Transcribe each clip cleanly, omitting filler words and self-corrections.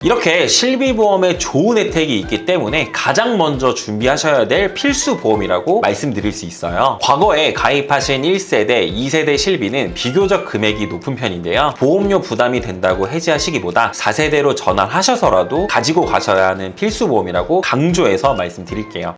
이렇게 실비보험에 좋은 혜택이 있기 때문에 가장 먼저 준비하셔야 될 필수 보험이라고 말씀드릴 수 있어요. 과거에 가입하신 1세대, 2세대 실비는 비교적 금액이 높은 편인데요. 보험료 부담이 된다고 해지하시기보다 4세대로 전환하셔서라도 가지고 가셔야 하는 필수 보험이라고 강조해서 말씀드릴게요.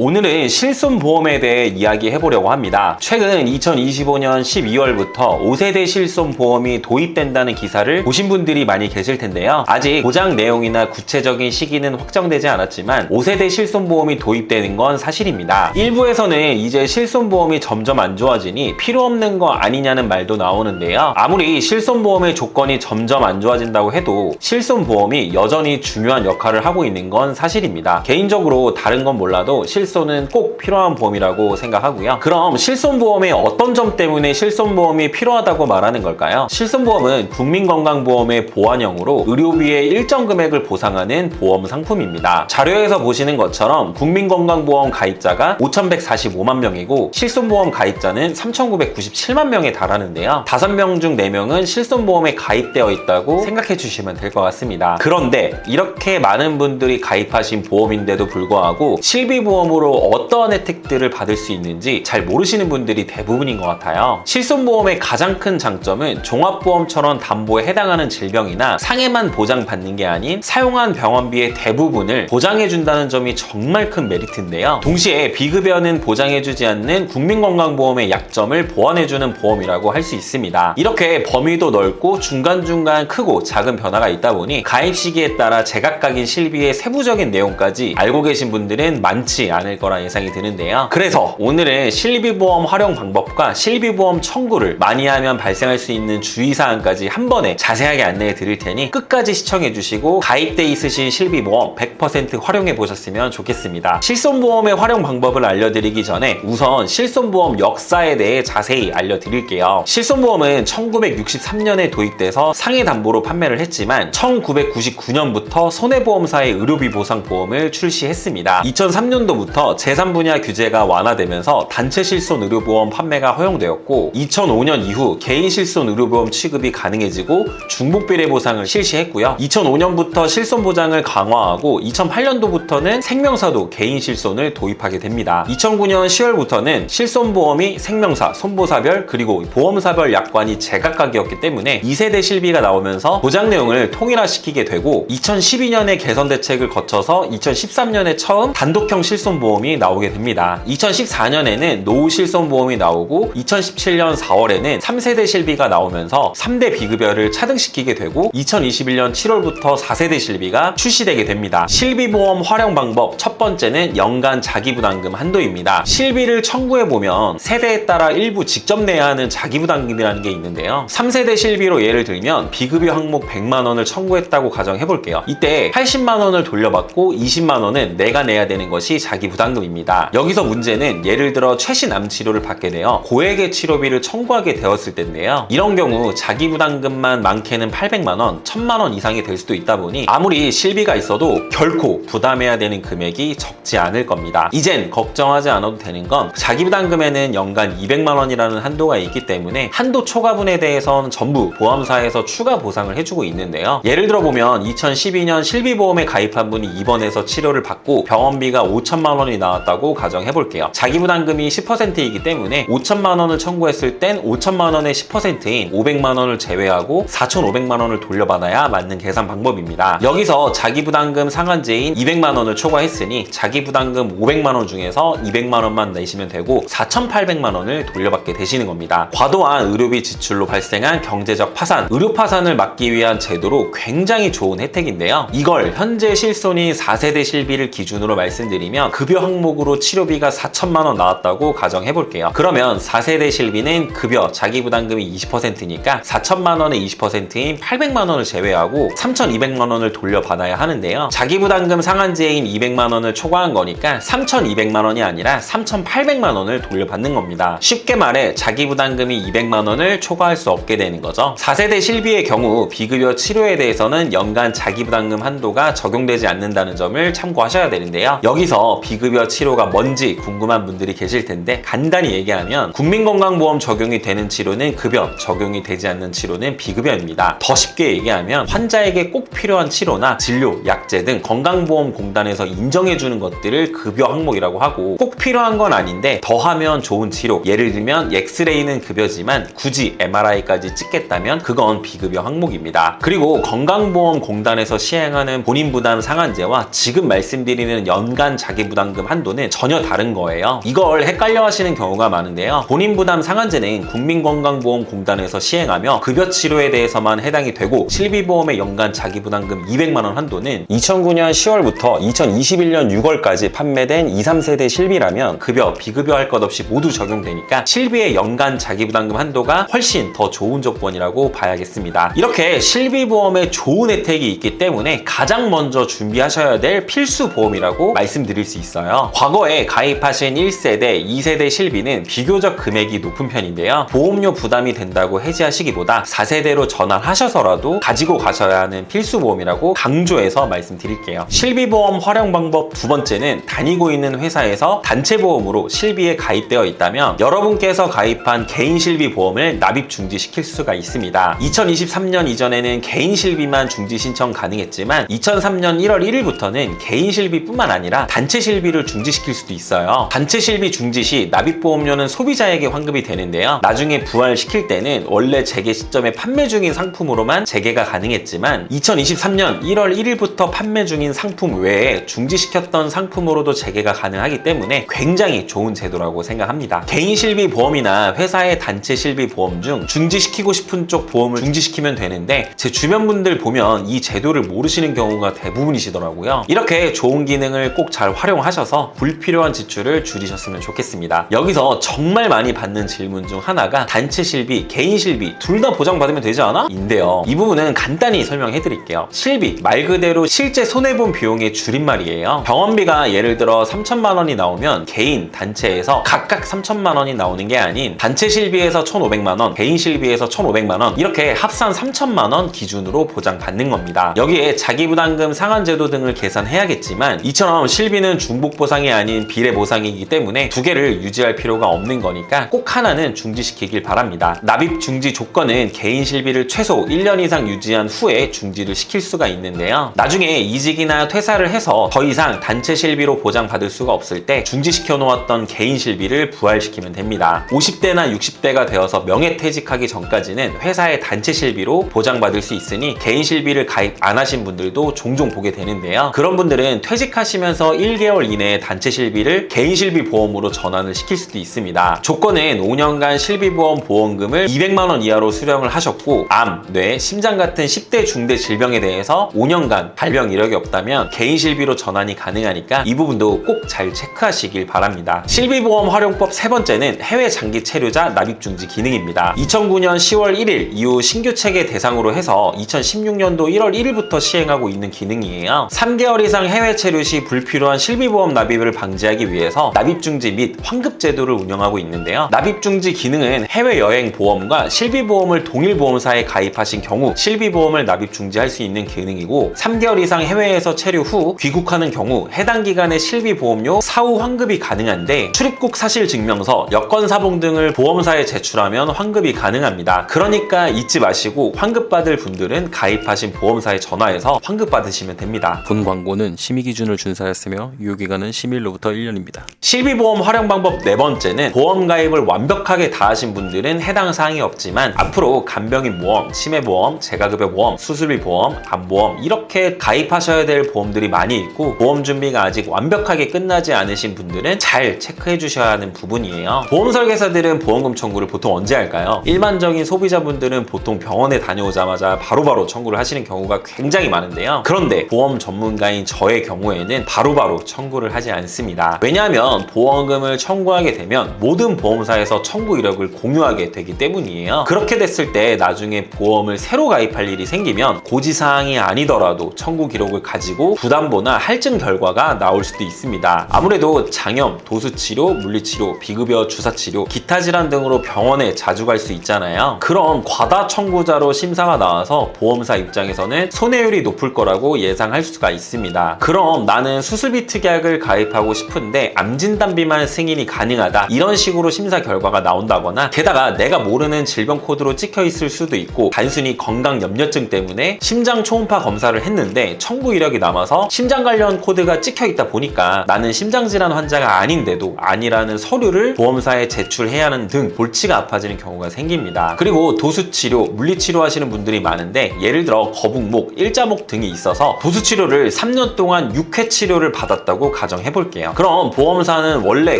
오늘은 실손보험에 대해 이야기해보려고 합니다. 최근 2025년 12월부터 5세대 실손보험이 도입된다는 기사를 보신 분들이 많이 계실 텐데요. 아직 보장 내용이나 구체적인 시기는 확정되지 않았지만 5세대 실손보험이 도입되는 건 사실입니다. 일부에서는 이제 실손보험이 점점 안 좋아지니 필요 없는 거 아니냐는 말도 나오는데요. 아무리 실손보험의 조건이 점점 안 좋아진다고 해도 실손보험이 여전히 중요한 역할을 하고 있는 건 사실입니다. 개인적으로 다른 건 몰라도 실손은 꼭 필요한 보험이라고 생각하고요. 그럼 실손보험의 어떤 점 때문에 실손보험이 필요하다고 말하는 걸까요? 실손보험은 국민건강보험의 보완형으로 의료비의 일정 금액을 보상하는 보험 상품입니다. 자료에서 보시는 것처럼 국민건강보험 가입자가 5,145만 명이고 실손보험 가입자는 3,997만 명에 달하는데요. 5명 중 4명은 실손보험에 가입되어 있다고 생각해 주시면 될 것 같습니다. 그런데 이렇게 많은 분들이 가입하신 보험인데도 불구하고 실비보험으로 어떠한 혜택들을 받을 수 있는지 잘 모르시는 분들이 대부분인 것 같아요. 실손보험의 가장 큰 장점은 종합보험처럼 담보에 해당하는 질병이나 상해만 보장받는 게 아닌 사용한 병원비의 대부분을 보장해준다는 점이 정말 큰 메리트인데요. 동시에 비급여는 보장해주지 않는 국민건강보험의 약점을 보완해주는 보험이라고 할 수 있습니다. 이렇게 범위도 넓고 중간중간 크고 작은 변화가 있다 보니 가입 시기에 따라 제각각인 실비의 세부적인 내용까지 알고 계신 분들은 많지 않을 거라 예상이 드는데요. 그래서 오늘은 실비보험 활용 방법과 실비보험 청구를 많이 하면 발생할 수 있는 주의사항까지 한 번에 자세하게 안내해 드릴 테니 끝까지 시청해 주시고 가입돼 있으신 실비보험 100% 활용해 보셨으면 좋겠습니다. 실손보험의 활용 방법을 알려드리기 전에 우선 실손보험 역사에 대해 자세히 알려드릴게요. 실손보험은 1963년에 도입돼서 상해 담보로 판매를 했지만 1999년부터 손해보험사의 의료비 보상 보험을 출시했습니다. 2003년도부터 제3분야 규제가 완화되면서 단체 실손 의료보험 판매가 허용되었고 2005년 이후 개인 실손 의료보험 취급이 가능해지고 중복비례 보상을 실시했고요. 2005년부터 실손 보장을 강화하고 2008년도부터는 생명사도 개인 실손을 도입하게 됩니다. 2009년 10월부터는 실손보험이 생명사, 손보사별 그리고 보험사별 약관이 제각각이었기 때문에 2세대 실비가 나오면서 보장 내용을 통일화시키게 되고 2012년에 개선 대책을 거쳐서 2013년에 처음 단독형 실손보험이 나오게 됩니다. 2014년에는 노후 실손보험이 나오고 2017년 4월에는 3세대 실비가 나오면서 3대 비급여를 차등시키게 되고 2021년 7월부터 4세대 실비가 출시되게 됩니다. 실비보험 활용 방법 첫 번째는 연간 자기부담금 한도입니다. 실비를 청구해보면 세대에 따라 일부 직접 내야 하는 자기부담금이라는 게 있는데요. 3세대 실비로 예를 들면 비급여 항목 100만 원을 청구했다고 가정해볼게요. 이때 80만 원을 돌려받고 20만 원은 내가 내야 되는 것이 자기부담금입니다. 여기서 문제는 예를 들어 최신 암 치료를 받게 되어 고액의 치료비를 청구하게 되었을 텐데요. 이런 경우 자기부담금만 많게는 800만 원, 1000만 원 이상이 될 수도 있다 보니 아무리 실비가 있어도 결코 부담해야 되는 금액이 적지 않을 겁니다. 이젠 걱정하지 않아도 되는 건 자기부담금에는 연간 200만 원이라는 한도가 있기 때문에 한도 초과분에 대해서는 전부 보험사에서 추가 보상을 해주고 있는데요. 예를 들어 보면 2012년 실비보험에 가입한 분이 입원해서 치료를 받고 병원비가 5천만 원이 나왔다고 가정해볼게요. 자기부담금이 10%이기 때문에 5천만 원을 청구했을 땐 5천만 원의 10%인 500만 원을 제외하고 4,500만 원을 돌려받아야 맞는 계산 방법입니다. 여기서 자기부담금 상한제인 200만 원을 초과했으니 자기부담금 500만 원 중에서 200만 원만 내시면 되고 4,800만 원을 돌려받게 되시는 겁니다. 과도한 의료비 지출로 발생한 경제적 파산, 의료 파산을 막기 위한 제도로 굉장히 좋은 혜택인데요. 이걸 현재 실손인 4세대 실비를 기준으로 말씀드리면 급여 항목으로 치료비가 4천만 원 나왔다고 가정해볼게요. 그러면 4세대 실비는 급여, 자기부담금이 20%니까 4천만 원의 20%인 800만 원을 제외하고 3,200만 원을 돌려받아야 하는데요. 자기부담금 상한제인 200만 원을 초과한 거니까 3,200만 원이 아니라 3,800만 원을 돌려받는 겁니다. 쉽게 말해 자기부담금이 200만 원을 초과할 수 없게 되는 거죠. 4세대 실비의 경우 비급여 치료에 대해서는 연간 자기부담금 한도가 적용되지 않는다는 점을 참고하셔야 되는데요. 여기서 비급여 비급여 치료가 뭔지 궁금한 분들이 계실 텐데 간단히 얘기하면 국민건강보험 적용이 되는 치료는 급여, 적용이 되지 않는 치료는 비급여입니다. 더 쉽게 얘기하면 환자에게 꼭 필요한 치료나 진료, 약제 등 건강보험공단에서 인정해주는 것들을 급여 항목이라고 하고 꼭 필요한 건 아닌데 더하면 좋은 치료, 예를 들면 엑스레이는 급여지만 굳이 MRI까지 찍겠다면 그건 비급여 항목입니다. 그리고 건강보험공단에서 시행하는 본인부담 상한제와 지금 말씀드리는 연간 자기부담금 한도는 전혀 다른 거예요. 이걸 헷갈려 하시는 경우가 많은데요. 본인부담 상한제는 국민건강보험공단에서 시행하며 급여 치료에 대해서만 해당이 되고 실비보험의 연간 자기부담금 200만 원 한도는 2009년 10월부터 2021년 6월까지 판매된 2, 3세대 실비라면 급여, 비급여 할 것 없이 모두 적용되니까 실비의 연간 자기부담금 한도가 훨씬 더 좋은 조건이라고 봐야겠습니다. 이렇게 실비보험에 좋은 혜택이 있기 때문에 가장 먼저 준비하셔야 될 필수 보험이라고 말씀드릴 수 있어요. 과거에 가입하신 1세대, 2세대 실비는 비교적 금액이 높은 편인데요. 보험료 부담이 된다고 해지하시기보다 4세대로 전환하셔서라도 가지고 가셔야 하는 필수 보험이라고 강조해서 말씀드릴게요. 실비보험 활용 방법 두 번째는 다니고 있는 회사에서 단체보험으로 실비에 가입되어 있다면 여러분께서 가입한 개인 실비보험을 납입 중지시킬 수가 있습니다. 2023년 이전에는 개인 실비만 중지 신청 가능했지만 2003년 1월 1일부터는 개인 실비뿐만 아니라 단체 실비를 중지시킬 수도 있어요. 단체 실비 중지 시 납입보험료는 소비자에게 환급이 되는데요. 나중에 부활시킬 때는 원래 재개 시점에 판매 중인 상품으로만 재개가 가능했지만 2023년 1월 1일부터 판매 중인 상품 외에 중지시켰던 상품으로도 재개가 가능하기 때문에 굉장히 좋은 제도라고 생각합니다. 개인 실비 보험이나 회사의 단체 실비 보험 중 중지시키고 싶은 쪽 보험을 중지시키면 되는데 제 주변 분들 보면 이 제도를 모르시는 경우가 대부분이시더라고요. 이렇게 좋은 기능을 꼭 잘 활용하셔서 불필요한 지출을 줄이셨으면 좋겠습니다. 여기서 정말 많이 받는 질문 중 하나가 단체 실비, 개인 실비 둘 다 보장받으면 되지 않아? 인데요. 이 부분은 간단히 설명해 드릴게요. 실비, 말 그대로 실제 손해본 비용의 줄임말이에요. 병원비가 예를 들어 3천만 원이 나오면 개인, 단체에서 각각 3천만 원이 나오는 게 아닌 단체 실비에서 1,500만 원, 개인 실비에서 1,500만 원 이렇게 합산 3천만 원 기준으로 보장받는 겁니다. 여기에 자기부담금 상한제도 등을 계산해야겠지만 이처럼 실비는 중복 보상이 아닌 비례 보상이기 때문에 두 개를 유지할 필요가 없는 거니까 꼭 하나는 중지시키길 바랍니다. 납입 중지 조건은 개인 실비를 최소 1년 이상 유지한 후에 중지를 시킬 수가 있는데요. 나중에 이직이나 퇴사를 해서 더 이상 단체 실비로 보장받을 수가 없을 때 중지시켜 놓았던 개인 실비를 부활시키면 됩니다. 50대나 60대가 되어서 명예퇴직하기 전까지는 회사의 단체 실비로 보장받을 수 있으니 개인 실비를 가입 안 하신 분들도 종종 보게 되는데요. 그런 분들은 퇴직하시면서 1개월 이내에 단체 실비를 개인 실비 보험으로 전환을 시킬 수도 있습니다. 조건은 5년간 실비보험 보험금을 200만 원 이하로 수령을 하셨고 암, 뇌, 심장 같은 10대 중대 질병에 대해서 5년간 발병 이력이 없다면 개인 실비로 전환이 가능하니까 이 부분도 꼭 잘 체크하시길 바랍니다. 실비보험 활용법 세 번째는 해외 장기 체류자 납입 중지 기능입니다. 2009년 10월 1일 이후 신규 체계 대상으로 해서 2016년도 1월 1일부터 시행하고 있는 기능이에요. 3개월 이상 해외 체류 시 불필요한 실비보험 납입을 방지하기 위해서 납입 중지 및 환급 제도를 운영하고 있는데요. 납입 중지 기능은 해외여행 보험과 실비보험을 동일 보험사에 가입하신 경우 실비보험을 납입 중지할 수 있는 기능이고 3개월 이상 해외에서 체류 후 귀국하는 경우 해당 기간의 실비보험료 사후 환급이 가능한데 출입국 사실 증명서, 여권사본 등을 보험사에 제출하면 환급이 가능합니다. 그러니까 잊지 마시고 환급받을 분들은 가입하신 보험사에 전화해서 환급받으시면 됩니다. 본 광고는 심의 기준을 준수하였으며 유효기간은 심의일로부터 1년입니다. 실비보험 활용 방법 네 번째는 보험 가입을 완벽하게 다 하신 분들은 해당 사항이 없지만 앞으로 간병인 보험, 치매보험, 재가급여 보험, 수술비 보험, 암보험 이렇게 가입하셔야 될 보험들이 많이 있고 보험 준비가 아직 완벽하게 끝나지 않으신 분들은 잘 체크해 주셔야 하는 부분이에요. 보험 설계사들은 보험금 청구를 보통 언제 할까요? 일반적인 소비자분들은 보통 병원에 다녀오자마자 바로바로 청구를 하시는 경우가 굉장히 많은데요. 그런데 보험 전문가인 저의 경우에는 바로바로 청구를 하지 않습니다. 왜냐하면 보험금을 청구하게 되면 모든 보험사에서 청구 이력을 공유하게 되기 때문이에요. 그렇게 됐을 때 나중에 보험을 새로 가입할 일이 생기면 고지사항이 아니더라도 청구 기록을 가지고 부담보나 할증 결과가 나올 수도 있습니다. 아무래도 장염, 도수치료, 물리치료, 비급여 주사치료, 기타 질환 등으로 병원에 자주 갈 수 있잖아요. 그럼 과다 청구자로 심사가 나와서 보험사 입장에서는 손해율이 높을 거라고 예상할 수가 있습니다. 그럼 나는 수술비 특약을 약을 가입하고 싶은데 암진단비만 승인이 가능하다, 이런 식으로 심사 결과가 나온다거나, 게다가 내가 모르는 질병 코드로 찍혀 있을 수도 있고 단순히 건강 염려증 때문에 심장 초음파 검사를 했는데 청구 이력이 남아서 심장 관련 코드가 찍혀 있다 보니까 나는 심장질환 환자가 아닌데도 아니라는 서류를 보험사에 제출해야 하는 등 골치가 아파지는 경우가 생깁니다. 그리고 도수치료, 물리치료 하시는 분들이 많은데, 예를 들어 거북목, 일자목 등이 있어서 도수치료를 3년 동안 6회 치료를 받았다고 가정해 볼게요. 그럼 보험사는 원래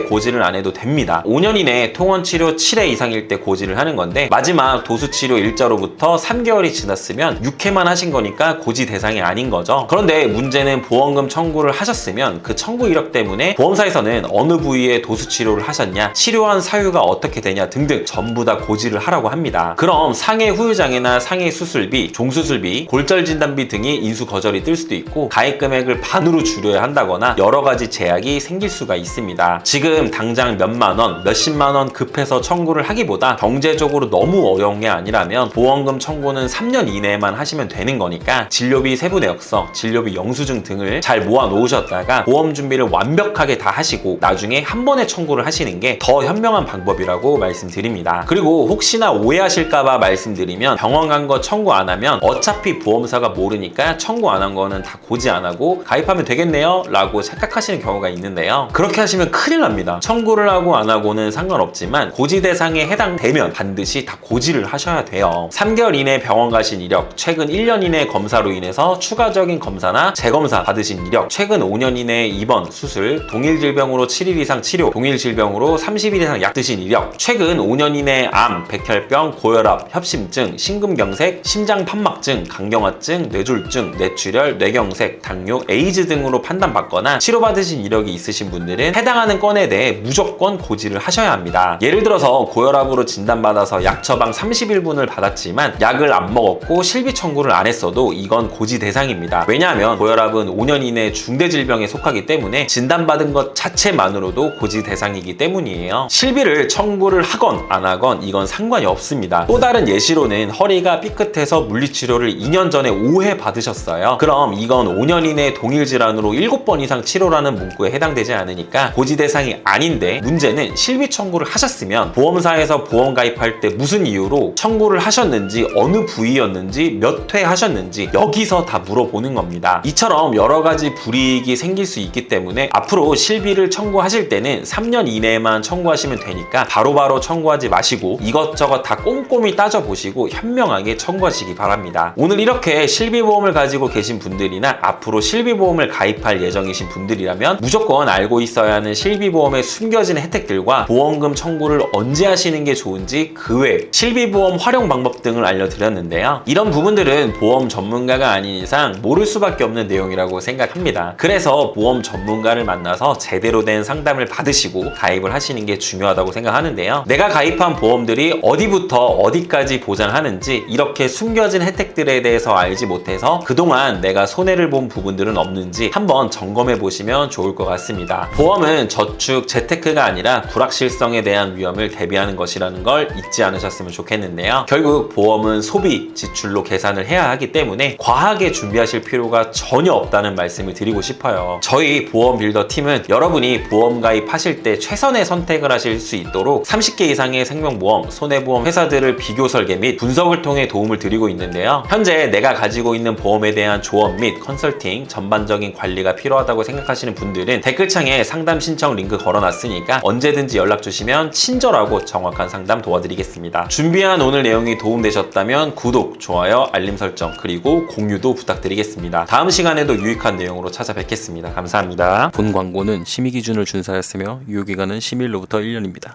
고지를 안 해도 됩니다. 5년 이내 통원치료 7회 이상일 때 고지를 하는 건데, 마지막 도수치료 일자로부터 3개월이 지났으면 6회만 하신 거니까 고지 대상이 아닌 거죠. 그런데 문제는 보험금 청구를 하셨으면 그 청구 이력 때문에 보험사에서는 어느 부위에 도수치료를 하셨냐, 치료한 사유가 어떻게 되냐 등등 전부 다 고지를 하라고 합니다. 그럼 상해 후유장애나 상해 수술비, 종수술비, 골절 진단비 등이 인수 거절이 뜰 수도 있고, 가입 금액을 반으로 줄여야 한다거나 여러 가지 제약이 생길 수가 있습니다. 지금 당장 몇만 원, 몇십만 원 급해서 청구를 하기보다 경제적으로 너무 어려운 게 아니라면 보험금 청구는 3년 이내에만 하시면 되는 거니까 진료비 세부 내역서, 진료비 영수증 등을 잘 모아 놓으셨다가 보험 준비를 완벽하게 다 하시고 나중에 한 번에 청구를 하시는 게 더 현명한 방법이라고 말씀드립니다. 그리고 혹시나 오해하실까봐 말씀드리면, 병원 간 거 청구 안 하면 어차피 보험사가 모르니까 청구 안 한 거는 다 고지 안 하고 가입하면 되겠네요 라고 착각하시는 경우가 있는데요. 그렇게 하시면 큰일 납니다. 청구를 하고 안 하고는 상관없지만 고지 대상에 해당되면 반드시 다 고지를 하셔야 돼요. 3개월 이내 병원 가신 이력, 최근 1년 이내 검사로 인해서 추가적인 검사나 재검사 받으신 이력, 최근 5년 이내 입원, 수술, 동일 질병으로 7일 이상 치료, 동일 질병으로 30일 이상 약 드신 이력, 최근 5년 이내 암, 백혈병, 고혈압, 협심증, 심근경색, 심장판막증, 간경화증, 뇌졸중, 뇌출혈, 뇌경색, 당뇨, 에이즈 등으로 판단받거나 치료받으신 이력이 있으신 분들은 해당하는 건에 대해 무조건 고지를 하셔야 합니다. 예를 들어서 고혈압으로 진단받아서 약 처방 30일분을 받았지만 약을 안 먹었고 실비 청구를 안 했어도 이건 고지 대상입니다. 왜냐하면 고혈압은 5년 이내 중대질병에 속하기 때문에 진단받은 것 자체만으로도 고지 대상이기 때문이에요. 실비를 청구를 하건 안 하건 이건 상관이 없습니다. 또 다른 예시로는 허리가 삐끗해서 물리치료를 2년 전에 5회 받으셨어요. 그럼 이건 5년 이내 동일 질환으로 7번 이상 치료라는 문구에 해당되지 않으니까 고지 대상이 아닌데, 문제는 실비 청구를 하셨으면 보험사에서 보험 가입할 때 무슨 이유로 청구를 하셨는지, 어느 부위였는지, 몇 회 하셨는지 여기서 다 물어보는 겁니다. 이처럼 여러 가지 불이익이 생길 수 있기 때문에 앞으로 실비를 청구하실 때는 3년 이내에만 청구하시면 되니까 바로바로 청구하지 마시고 이것저것 다 꼼꼼히 따져보시고 현명하게 청구하시기 바랍니다. 오늘 이렇게 실비보험을 가지고 계신 분들이나 앞으로 실비보험을 가입할 예정이신 분들이라면 무조건 알고 있어야 하는 실비보험의 숨겨진 혜택들과 보험금 청구를 언제 하시는 게 좋은지, 그 외 실비보험 활용 방법 등을 알려드렸는데요. 이런 부분들은 보험 전문가가 아닌 이상 모를 수밖에 없는 내용이라고 생각합니다. 그래서 보험 전문가를 만나서 제대로 된 상담을 받으시고 가입을 하시는 게 중요하다고 생각하는데요. 내가 가입한 보험들이 어디부터 어디까지 보장하는지, 이렇게 숨겨진 혜택들에 대해서 알지 못해서 그동안 내가 손해를 본 부분들은 없는지 한번 점검해 보시면 좋을 것 같습니다. 보험은 저축, 재테크가 아니라 불확실성에 대한 위험을 대비하는 것이라는 걸 잊지 않으셨으면 좋겠는데요. 결국 보험은 소비, 지출로 계산을 해야 하기 때문에 과하게 준비하실 필요가 전혀 없다는 말씀을 드리고 싶어요. 저희 보험 빌더 팀은 여러분이 보험 가입하실 때 최선의 선택을 하실 수 있도록 30개 이상의 생명보험, 손해보험 회사들을 비교 설계 및 분석을 통해 도움을 드리고 있는데요. 현재 내가 가지고 있는 보험에 대한 조언 및 컨설팅, 전반적인 관리가 필요하다고 생각하시는 분들은 댓글창에 상담 신청 링크 걸어놨으니까 언제든지 연락 주시면 친절하고 정확한 상담 도와드리겠습니다. 준비한 오늘 내용이 도움되셨다면 구독, 좋아요, 알림 설정, 그리고 공유도 부탁드리겠습니다. 다음 시간에도 유익한 내용으로 찾아뵙겠습니다. 감사합니다. 본 광고는 심의 기준을 준수하였으며 유효기간은 심의일로부터 1년입니다.